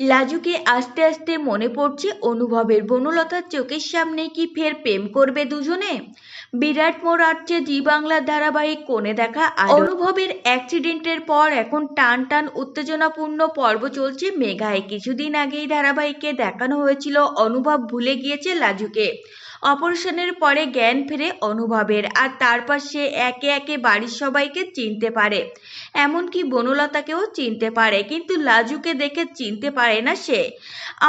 লাজুকে আস্তে আস্তে মনে পড়ছে অনুভবের। বনলতার চোখের সামনে কি ফের প্রেম করবে দুজনে? বিরাট মোড় আসছে জি বাংলার ধারাবাহিক কোণে দেখা অনুভবের অ্যাক্সিডেন্টের পর এখন টান টান উত্তেজনাপূর্ণ পর্ব চলছে মেঘায়। কিছুদিন আগেই ধারাবাহিকে দেখানো হয়েছিল অনুভব ভুলে গিয়েছে লাজুকে। অপারেশনের পরে জ্ঞান ফেরে অনুভবের, আর তারপর সে একে একে বাড়ির সবাইকে চিনতে পারে, এমনকি বনলতাকেও চিনতে পারে, কিন্তু লাজুকে দেখে চিনতে পারে না সে।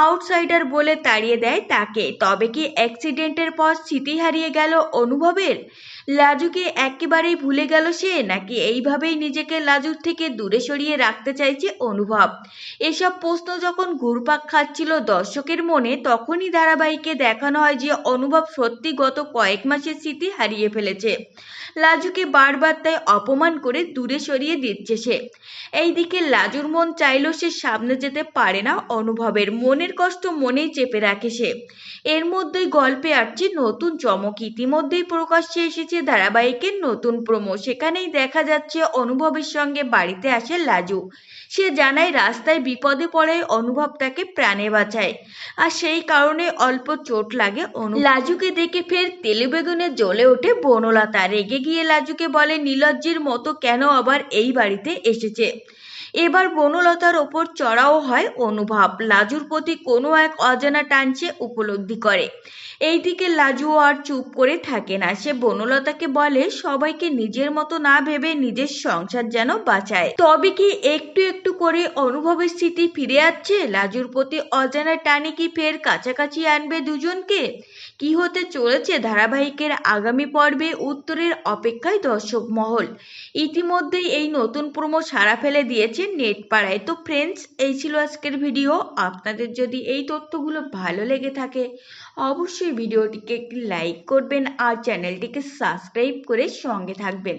আউটসাইডার বলে তাড়িয়ে দেয় তাকে। তবে কি অ্যাক্সিডেন্টের পর স্মৃতি হারিয়ে গেল অনুভবের? লাজুকে একেবারেই ভুলে গেল সে, নাকি এইভাবেই নিজেকে লাজুর থেকে দূরে সরিয়ে রাখতে চাইছে অনুভব? এসব প্রশ্ন যখন ঘুরপাক খাচ্ছিল দর্শকের মনে, তখনই ধারাবাহিকে দেখানো হয় যে অনুভব সত্যি গত কয়েক মাসের স্মৃতি হারিয়ে ফেলেছে। লাজুকে বারবার তাই অপমান করে দূরে সরিয়ে দিচ্ছে সে। এইদিকে লাজুর মন চাইলেও সে সামনে যেতে পারে না অনুভবের। মনের কষ্ট মনেই চেপে রাখে সে। এর মধ্যেই গল্পে আসছে নতুন চমক। ইতিমধ্যেই প্রকাশ্যে এসেছে ধারাবাহিকের নতুন প্রোমো। সেখানেই দেখা যাচ্ছে অনুভবের সঙ্গে বাড়িতে আসে লাজু। সে জানায় রাস্তায় বিপদে পড়ায় অনুভব তাকে প্রাণে বাঁচায়, আর সেই কারণে অল্প চোট লাগে লাজুকে দেখে ফের তেলে বেগুনে জ্বলে ওঠে বনলতা। রেগে গিয়ে লাজুকে বলে নির্লজ্জের মতো কেন আবার এই বাড়িতে এসেছে। এবার বনলতার ওপর চড়াও হয় অনুভব। লাজুর প্রতি কোনো এক অজানা টান সে উপলব্ধি করে। এইদিকে লাজু আর চুপ করে থাকে না। সে বনলতাকে বলে সবাইকে নিজের মতো না ভেবে নিজের সংসার যেন বাঁচায়। তবে কি একটু একটু করে অনুভবের স্মৃতি ফিরে আসছে? লাজুর প্রতি অজানা টানে কি ফের কাছাকাছি আনবে দুজনকে? কি হতে চলেছে ধারাবাহিকের আগামী পর্বে, উত্তরের অপেক্ষায় দর্শক মহল। ইতিমধ্যেই এই নতুন প্রোমো সাড়া ফেলে দিয়েছে নেট পাড়ায়। তো ফ্রেন্ডস, এই ছিল আজকের ভিডিও। আপনাদের যদি এই তথ্যগুলো ভালো লেগে থাকে অবশ্যই ভিডিওটিকে একটি লাইক করবেন আর চ্যানেলটিকে সাবস্ক্রাইব করে সঙ্গে থাকবেন।